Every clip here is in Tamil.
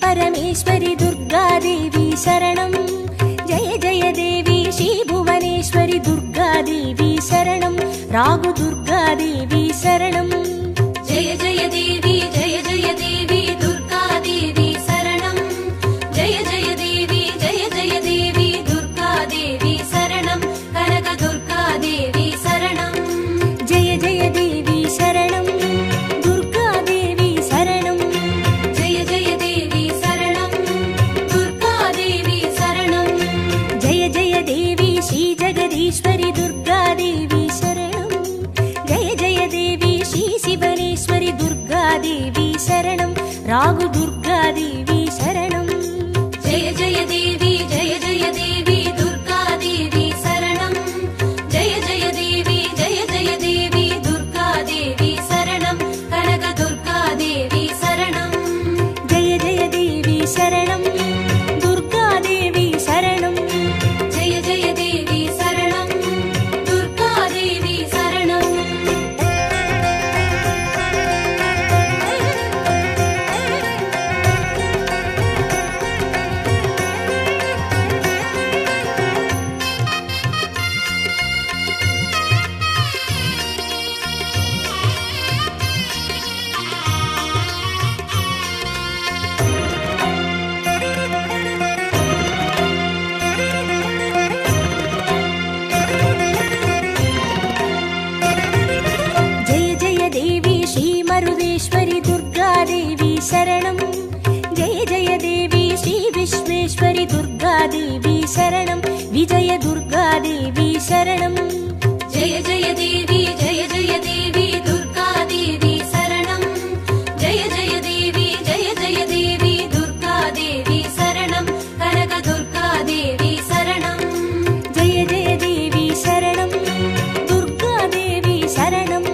परमेश्वरि दुर्गादेवी शरणं। जय जय देवी श्री भुवनेश्वरि दुर्गादेवी शरणं। रागु दुर्गादेवी शरणं। जय जय देवी दुर्गादेवी शरणं। जय जय देवी दुर्गादेवी शरणं। कनक दुर्गादेवी शरणं। जय जय देवी शरणं दुर्गादेवी शरणं। जय जय देवी शरणं दुर्गादेवी शरणं। जय जय देवी श्री जगदीश्वरि दुर्गादेवी शरणं। जय जय देवी श्री शिवनेश्वरि दुर्गादेवी शरणं। रागु दुर्गादेवी शरणं। जय जय देवी दुर्गादेवी शरणं। जय जय देवी दुर्गादेवी शरणं। कनक दुर्गादेवी शरणं। जय जय देवी शरणं दुर्गादेवी शरणं। जय जय देवी शरणं दुर्गादेवी शरणं। जय जय देवी श्री मरुदेश्वरि दुर्गादेवी शरणं। जय जय देवी श्री विश्वेश्वरि दुर्गादेवी शरणं। विजय दुर्गादेवी शरणं। जय जय देवी दुर्गादेवी शरणं। जय जय देवी दुर्गादेवी शरणं। कनक दुर्गादेवी शरणं। जय जय देवी शरणं दुर्गादेवी शरणं।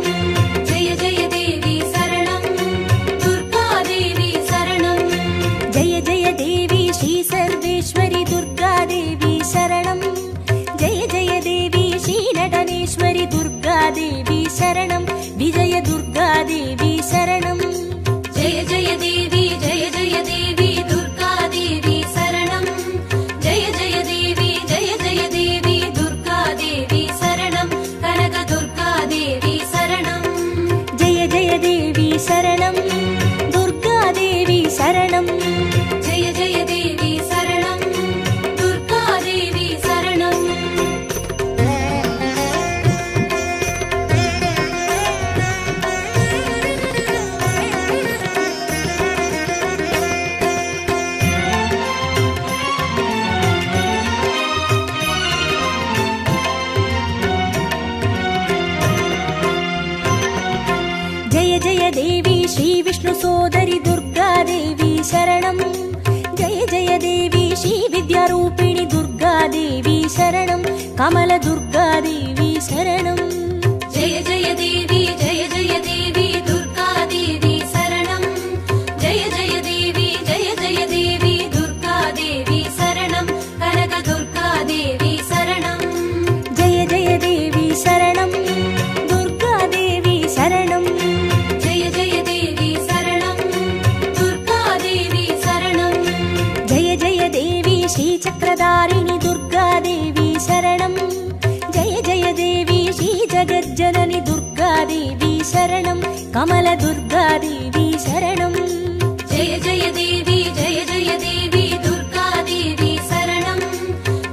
जय जय देवी शरणं दुर्गादेवी शरणं। जय जय देवी श्री सर्वेश्वरि दुर्गादेवी शरणं। जय जय देवी श्री नटनेश्वरि दुर्गादेवी शरणं। विजय दुर्गादेवी शरणं। जय जय देवी दुर्गादेवी शरणं। जय जय देवी दुर्गादेवी शरणं। कनक दुर्गादेवी शरणं। जय जय देवी शरणं दुर्गादेवी शरणं। जय जय देवी शरणं दुर्गादेवी शरणं। जय जय देवी श्री विष्णु सोदरि दुर्गादेवी शरणं। जय जय देवी श्री विद्यारूपिणि दुर्गादेवी शरणं। कमल दुर्गादेवी शरणं। जय जय देवी दुर्गादेवी शरणं। जय जय देवी दुर्गादेवी शरणं। कनक दुर्गादेवी शरणं। जय जय देवी शरणं दुर्गादेवी शरणं। जय जय देवी शरणं दुर्गादेवी शरणं। जय जय देवी श्री चक्रधारिणि दुर्गादेवी शरणं। जय जय देवी श्री जगज्जननि दुर्गादेवी शरणं। कमल दुर्गादेवी शरणं। जय जय देवी दुर्गादेवी शरणं।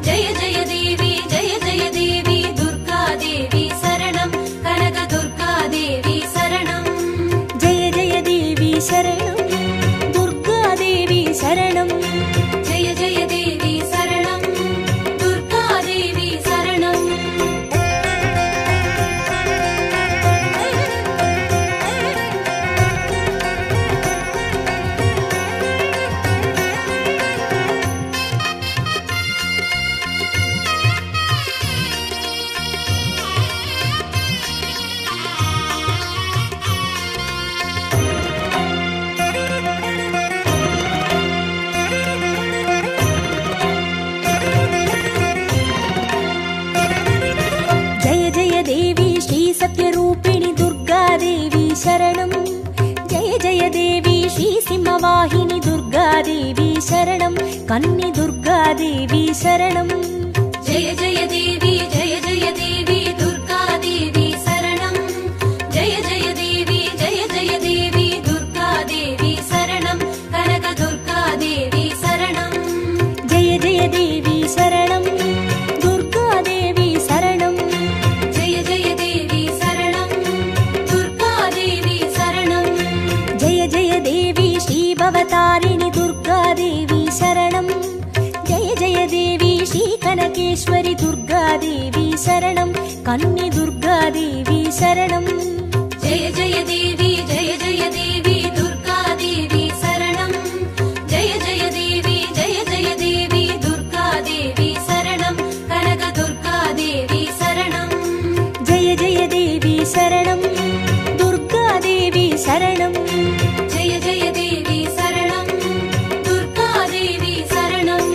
जय जय देवी दुर्गादेवी शरणं। कनक दुर्गादेवी शरणं। जय जय देवी शरणं दुर्गादेवी शरणं। जय जय देवी शरणं दुर्गादेवी शरणं। सत्यरूपिणि दुर्गादेवी शरणं। जय जय देवी श्री सिंहवाहिनी दुर्गा दुर्गादेवी शरणं कन्ये दुर्गादेवी शरणं जय जय देवी दुर्गादेवी शरणं जय जय देवी दुर्गादेवी शरणं कनक दुर्गादेवी शरणं जय जय देवी शरणं दुर्गादेवी शरणं जय जय देवी शरणं दुर्गादेवी शरणं जय जय देवी श्रीभवतारिणि दुर्गादेवी शरणं जय जय देवी श्रीकनकेश्वरि दुर्गादेवी शरणं कन्ये दुर्गादेवी शरणं जय जय देवी दुर्गादेवी शरणं जय जय देवी दुर्गादेवी शरणं कनक दुर्गादेवी शरणं जय जय देवी शरणं दुर्गादेवी शरणं जय जय देवी शरणं दुर्गादेवी शरणं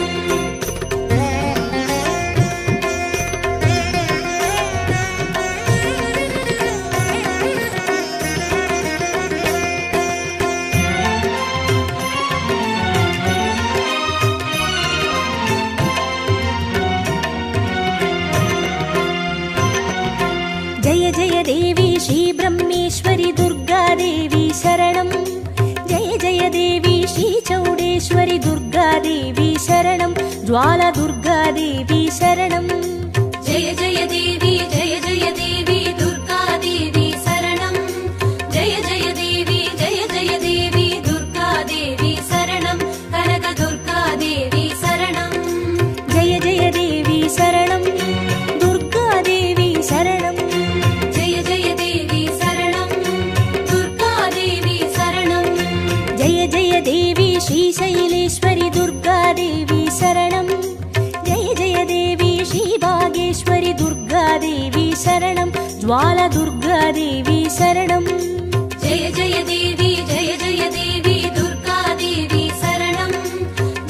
जय जय देवी श्रीब्रह्मेश्वरि दुर्गादेवी शरणं जय जय देवी श्रीचौडेश्वरि दुर्गादेवी शरणं ज्वाला दुर्गादेवी शरणं जय जय देवी दुर्गादेवी शरणं जय जय देवी दुर्गादेवी शरणं कनक दुर्गादेवी शरणं जय जय देवी शरणं दुर्गादेवी शरणं जय जय देवी शरणं दुर्गादेवी शरणं जय जय देवी श्रीशैलेश्वरि दुर्गादेवी शरणं जय जय देवी श्रीभागेश्वरि दुर्गादेवी शरणं ज्वाला दुर्गादेवी शरणं जय जय देवी दुर्गादेवी शरणं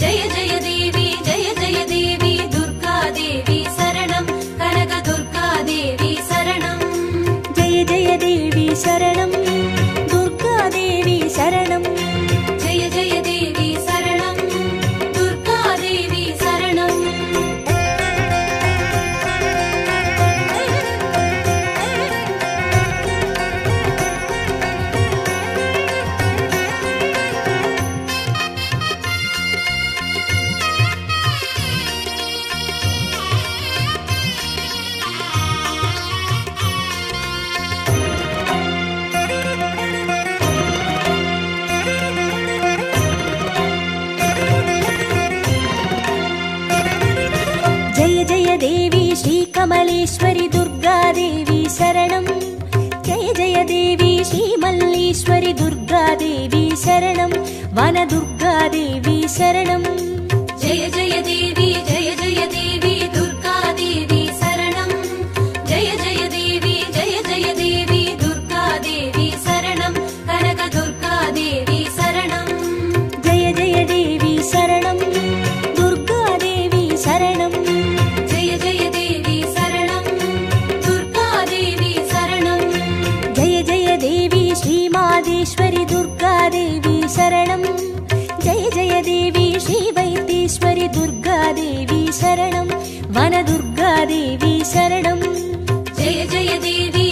जय जय देवी दुर्गादेवी शरणं कनक दुर्गादेवी शरणं जय जय देवी शरणं दुर्गादेवी शरणं जय जय देवी शरणं दुर्गादेवी शरणं जय जय देवी श्रीकमलेश्वरि दुर्गादेवी शरणं जय जय देवी श्रीमल्लीश्वरि दुर्गादेवी शरणं वनदुर्गादेवी शरणं जय जय देवी दुर्गादेवी शरणं जय जय देवी दुर्गादेवी शरणं कनक दुर्गादेवी शरणं जय जय देवी शरणं दुर्गादेवी शरणं जय जय देवी शरणं दुर्गादेवी शरणं जय जय देवी श्रीमादेश्वरि दुर्गादेवी शरणं जय जय देवी श्रीवैद्येश्वरि दुर्गादेवी शरणं वनदुर्गादेवी शरणं जय जय देवी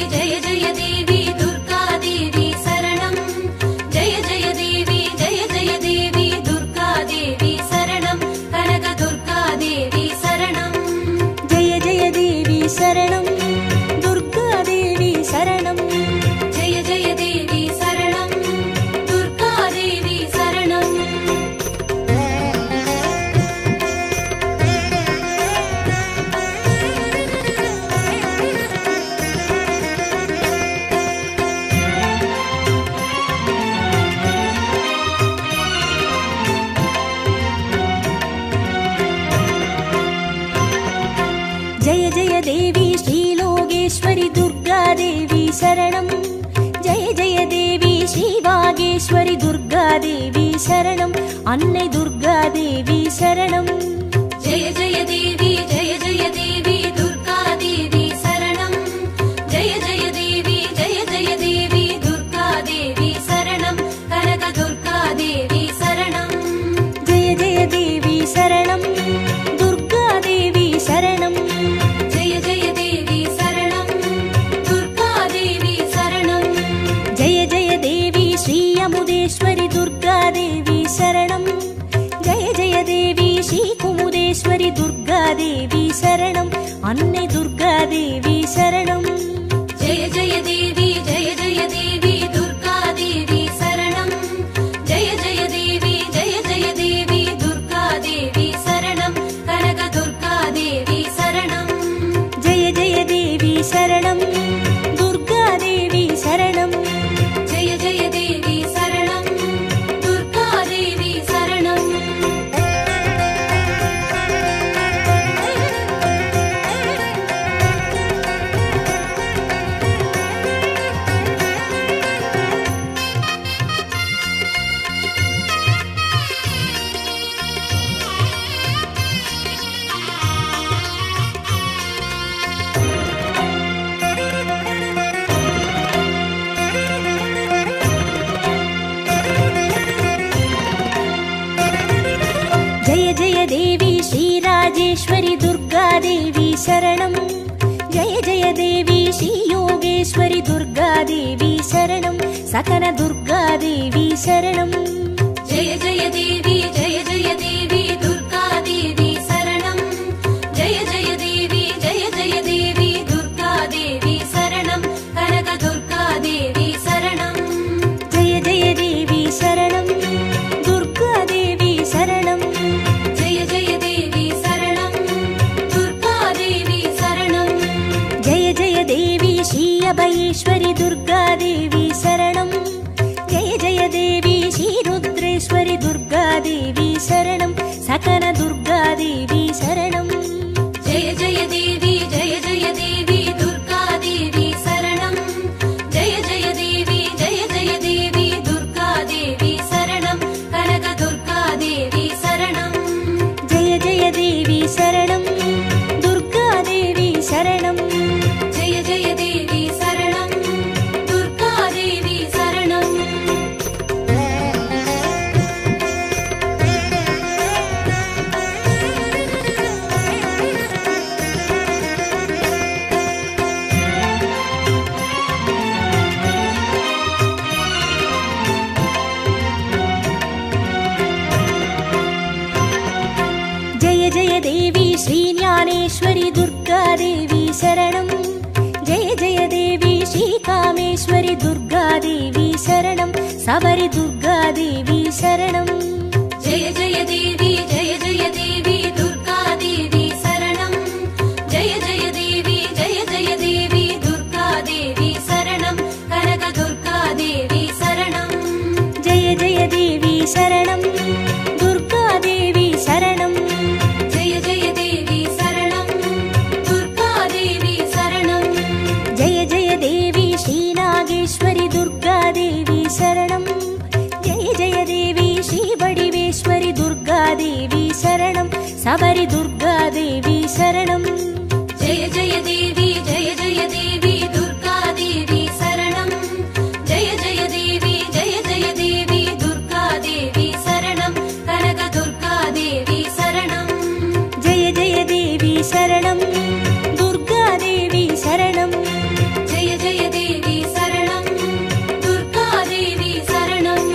दुर्गादेवी शरणं जय जय देवी दुर्गादेवी शरणं कनक दुर्गादेवी शरणं जय जय देवी शरणं दुर्गादेवी शरणं जय जय देवी शरणं दुर्गादेवी शरणं जय जय देवी श्रीलोकेश्वरि दुर्गादेवी शरणं जय जय देवी श्रीवागेश्वरि दुर्गादेवी शरणं अन्नै दुर्गादेवी शरणं जय जय देवी दुर्गादेवी शरणं जय जय देवी दुर्गादेवी शरणं कनक दुर्गादेवी शरणं துர்காதேவி சரணம். அன்னை துர்காதேவி சரணம். ஜெய ஜெய தேவி ஜெய ஜெய தேவி துர்காதேவி சரணம். ஜெய ஜெய தேவி ஜெய ஜெய தேவி துர்காதேவி சரணம். கனக துர்காதேவி சரணம். ஜெய ஜெய தேவி சரணம். துர்காதேவி சரணம். ஜெய ஜெய தேவி சரணம். துர்காதேவி சரணம். ஜெய ஜெய தேவி ஸ்ரீராஜேஸ்வரி துர்காதேவி சரணம். ஜெய ஜெய தேவி ஸ்ரீ யோகேஸ்வரி துர்காதேவி சரணம். சகன துர்காதேவி சரணம். ஜெய ஜெய தேவி ஜெய ஜெய தேவி துர்காதேவி சரணம். ஜெய ஜெய தேவி ஜெய ஜெய தேவி துர்காதேவி சரணம். கனக துர்காதேவி சரணம். ஜெய ஜெய தேவி சரணம். துர்காதேவி சரணம். ஜெய ஜெய தேவி சரணம். துர்காதேவி சரணம். ஜெய ஜெய தேவி ஸ்ரீ அபயேஸ்வரி துர்காதேவி சரணம். ஜெய ஜெய தேவி ஸ்ரீ ருத்ரேஸ்வரி துர்காதேவி சரணம். சகன துர்காதேவி சரணம். ஜெய ஜெய தேவி ஜெய ஜெய தேவி துர்காதேவி சரணம். ஜெய ஜெய தேவி ஜெய ஜெய தேவி துர்காதேவி சரணம். கனக துர்காதேவி சரணம். ஜெய ஜெய தேவி சரணம். துர்காதேவி சரணம். ஜெய ஜெய தேவி சரணம். துர்காதேவி சரணம். ஜெய ஜெய தேவி ஸ்ரீ ஞானேஸ்வரி துர்காதேவி சரணம். ஜெய ஜெய தேவி ஸ்ரீ காமேஸ்வரி துர்காதேவி சரணம். சபரி துர்காதேவி சரணம். ஜெய ஜெய தேவி ஜெய ஜெய தேவி துர்காதேவி சரணம். ஜெய ஜெய தேவி ஜெய ஜெய தேவி துர்காதேவி சரணம். கனக துர்காதேவி சரணம். ஜெய ஜெய தேவி சரணம். துர்காதேவி சரணம். ஜெய ஜெய தேவி சரணம். துர்காதேவி சரணம். ஜெய ஜெய தேவி ஸ்ரீ நாகேஸ்வரி துர்காதேவி சரணம். ஜெய ஜெய தேவி ஸ்ரீ வடிவேஸ்வரி துர்காதேவி சரணம். சபரி துர்காதேவி சரணம். ஜெய ஜெய தேவி ஜெய ஜெய தேவி துர்காதேவி சரணம். ஜெய ஜெய தேவி ஜெய ஜெய தேவி துர்காதேவி சரணம். கனக துர்காதேவி சரணம். ஜெய ஜெய தேவி சரணம். துர்காதேவி சரணம். ஜெய ஜெய தேவி சரணம். துர்காதேவி சரணம்.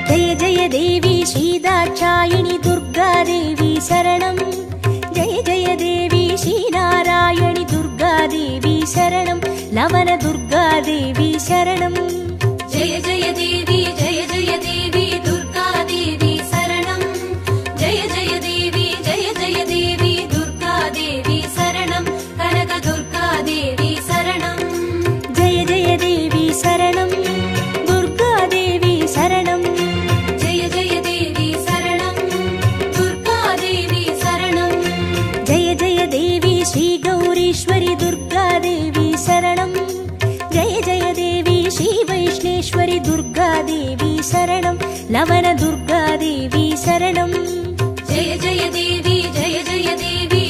ஜெய ஜெய தேவி ஸ்ரீ தாட்சாயினி துர்காதேவி சரணம். ஜெய ஜெய தேவி ஸ்ரீ நாராயணி துர்காதேவி சரணம். லவன துர்காதேவி சரணம். ஜெய ஜெய தேவி ஜெய ஜெய தேவி துர்காதேவி சரணம். ஜெய ஜெய தேவி ஜெய ஜெய தேவி துர்காதேவி சரணம். கனக துர்காதேவி சரணம். ஜெய ஜெய தேவி சரணம். துர்காதேவி சரணம். ஜெய ஜெய தேவி சரணம். துர்காதேவி சரணம். ஜெய ஜெய தேவி ஸ்ரீ கௌரீஸ்வரி துர்காதேவி சரணம். ஜெய ஜெய தேவி ஸ்ரீ வைஷ்ணேஸ்வரி துர்காதேவி சரணம். லவன துர்காதேவி சரணம். ஜெய ஜெய தேவி ஜெய ஜெய தேவி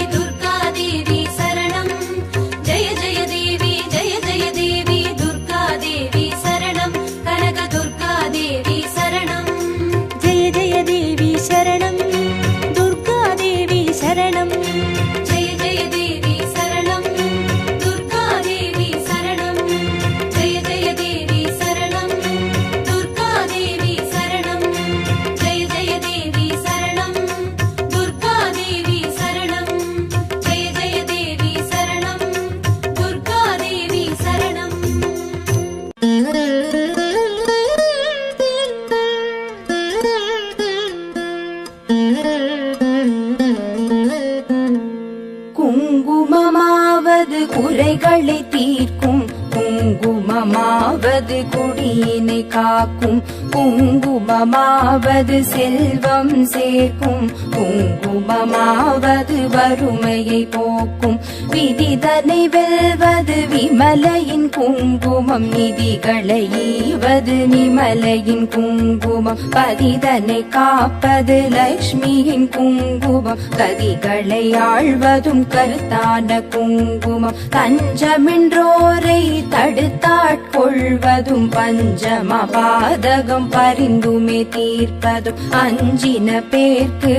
குங்குமமாவது குறைகளை தீர்க்கும், குங்குமமாவது குடியினை காக்கும், குங்குமமாவது செல்வம் சேர்க்கும், குங்குமமாவது வறுமையை போக்கும், விதிதனை வெல்வது விமலையின் குங்குமம், நிதிகளை ஈவது நிமலையின் குங்குமம், பதிதனை காப்பது லக்ஷ்மியின் குங்குமம், கதிகளை ஆழ்வதும் கருத்தான குங்குமம், தஞ்சமென்றோரை தடுத்தாட்கொள்வதும், பஞ்சம பாதகம் பரிந்துமே தீர்ப்பதும், அஞ்சின பேர்க்கு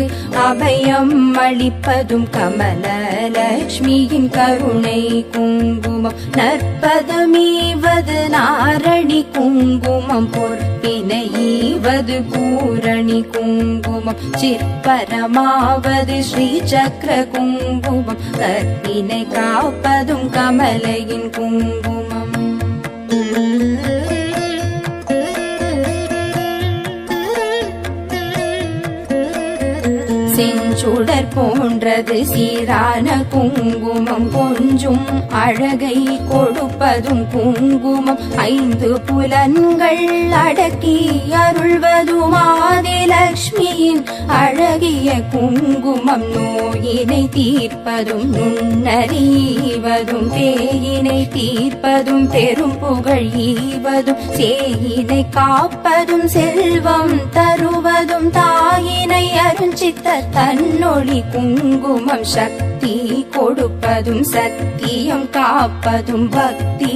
அபயம் அளிப்பதும், கமல லக்ஷ்மியின் கருணை குங்குமம், நற்பதமீவது நாரணி குங்குமம், பொற்பினை ஈவது பூரணி குங்குமம், சிற்பரமாவது ஸ்ரீ சக்கர குங்குமம், கற்பினை காப்பதும் கமலையின் குங்குமம். செஞ்சுடர் போன்றது சீரான குங்குமம், கொஞ்சும் அழகை கொடுப்பதும் குங்குமம், ஐந்து புலன்கள் அடக்கி அருள்வதும் ஆதிலக்ஷ்மியின் அழகிய குங்குமம், நோயினை தீர்ப்பதும் நுண்ணறிவதும், பேயினை தீர்ப்பதும் பெரும் புகழ் ஈவதும், சேயினை காப்பதும் செல்வம் தருவதும், தாயினை அருஞ்சித்த தன்னொளி குங்குமம், சக்தி கொடுப்பதும் சத்தியம் காப்பதும், பக்தி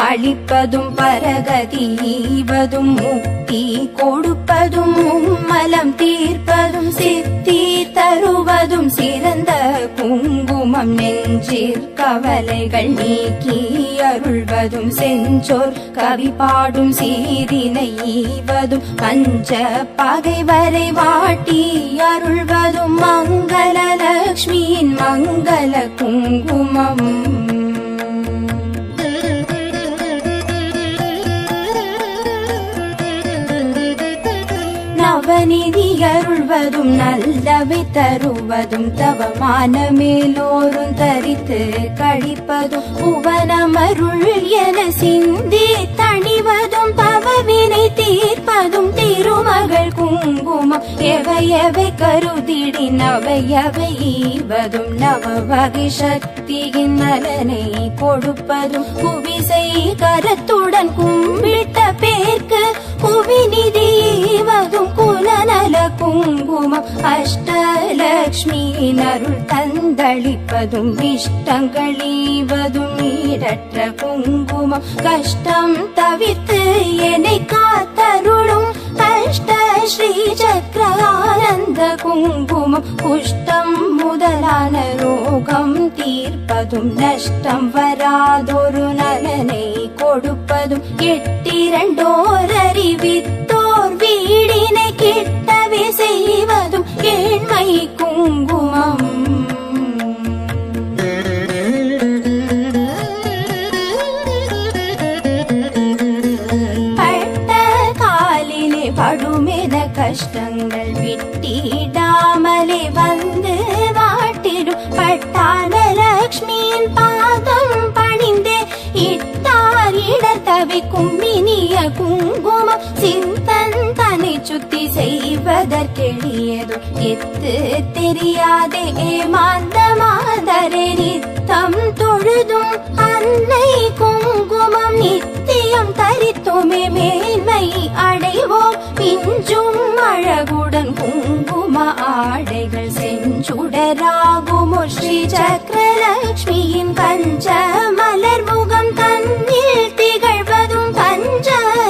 அளிப்பதும் பரகதி ஈவதும், முக்தி கொடுப்பதும் மும்மலம் தீர்ப்பதும், சித்தி தருவதும் சிறந்த குங்குமம், நெஞ்சிற் கவலைகள் நீக்கி அருள்வதும், செஞ்சோர் கவி பாடும் சீரினை ஈவதும், பஞ்ச பகைவரை வாட்டி அருள்வதும், மங்கள லக்ஷ்மியின் மங்கள குங்குமம். நவநிதி அருள்வதும் நல்லவை தருவதும், தவமான மேலோரும் தரித்து கழிப்பதும், புவனமருள் என சிந்தி தணிவதும், பவவினை தீர்ப்பதும் திருமகள் குங்குமம், எவையவை கருதிடி நவையவை ஈவதும், நவ வகை சக்தியின் நலனை கொடுப்பதும், புவிசை கரத்துடன் கும்பிட்ட பேர்க்கு புவிநிதி ஈவதும், குலநல குங்குமம், அஷ்டலக்ஷ்மியின் அருள் தந்தளிப்பதும், இஷ்டங்கள் ஈவதும் ஈடற்ற குங்குமம், கஷ்டம் தவிர்த்து என்னை காத்தருளும் அஷ்ட ஸ்ரீ சக்கர ஆனந்த குங்குமம், குஷ்டம் முதலான ரோகம் தீர்ப்பதும், நஷ்டம் வராதொரு நலனை கொடுப்பதும், எட்டிரண்டோர் அறிவித்தோர் வீடினை கிட்டவே செய்வதும் ஏழ்மை குங்குமம். பட்ட காலிலே படுமென கஷ்டங்கள் விட்டிடாமலே வந்து வாட்டிடும், பட்டான லக்ஷ்மியின் பாதம் பணிந்தே இட்டார் இடர் தவிக்கும் இனிய குங்குமம், சிந்தன் தன்னை சுத்தி செய்வதற்கெளியதும், எத்து தெரியாதே ஏமாந்த மாதரே நித்தம் தொழுதும், அன்னை குங்குமம் நித்தியம் தரித்துமே மேன்மை அடைவோம், பிஞ்சும் அழகுடன் குங்கும ஆடைகள் செஞ்சுடராகுமோ, ஸ்ரீ சக்கரலக்ஷ்மியின் பஞ்ச மலர் முகம் தன்னில் திகழ்வதும், பஞ்ச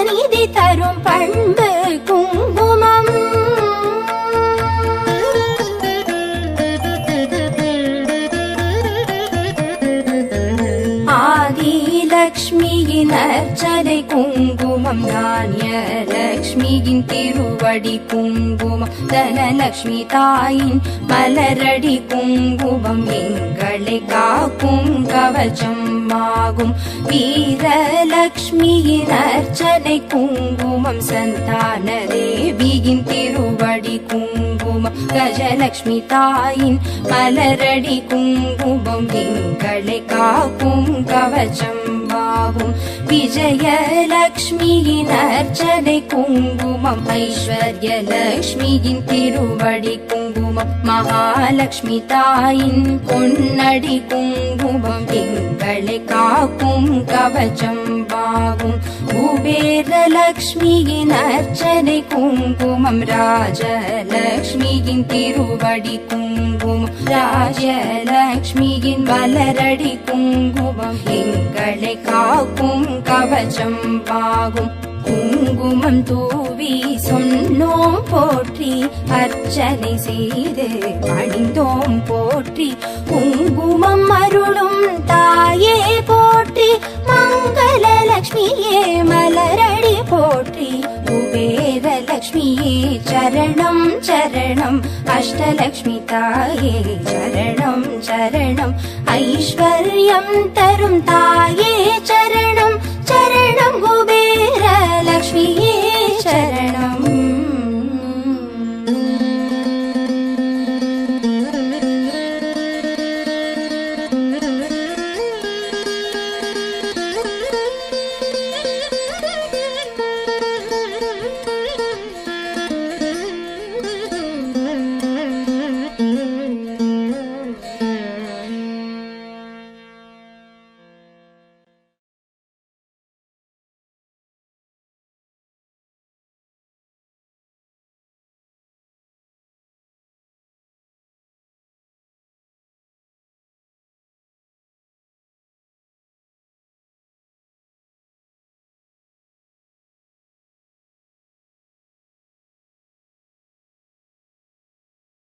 நிதி தரும் பண்பு குங்குமம். ஆதிலக்ஷ்மியின் அர்ச்சனை குங்குமம், தானிய லக்ஷ்மியின் திருவடி குங்குமம், தனலக்ஷ்மி தாயின் மலரடி குங்குமம், எங்களை காக்கும் கவச்சம் ஆகும், வீரலக்ஷ்மியின் அர்ச்சனை குங்குமம், சந்தான தேவியின் திருவடி குங்குமம், கஜலக்ஷ்மி தாயின் மலரடி குங்குமம் எங்களை காக்கும் கவச்சம்பாகும் விஜயலக்ஷ்மியின் அர்ச்சனை குங்குமம் ஐஸ்வர்யலக்ஷ்மியின் திருவடி குங்குமம் மகாலட்சுமி தாயின் பொன்னடி குங்குமம் எங்களை காக்கும் கவச்சம்பாகும் குபேரலக்ஷ்மியின் அர்ச்சனை குங்குமம் ராஜலக்ஷ்மியின் திருவடி குங்குமம் ராஜலக்ஷ்மியின் மலரடி குங்குமம் எங்களை காக்கும் கவச்சம்பாகும் குங்குமம் தூவி சொன்னோம் போற்றி அர்ச்சனை செய்து பணிந்தோம் போற்றி குங்குமம் அருளும் தாயே போற்றி மங்களலக்ஷ்மியே மலரடி போற்றி குபேரலக்ஷ்மியே சரணம் சரணம் அஷ்டலக்ஷ்மி தாயே சரணம் சரணம் ஐஸ்வர்யம் தரும் தாயே சரணம் சரணம் குபேரலக்ஷ்மியே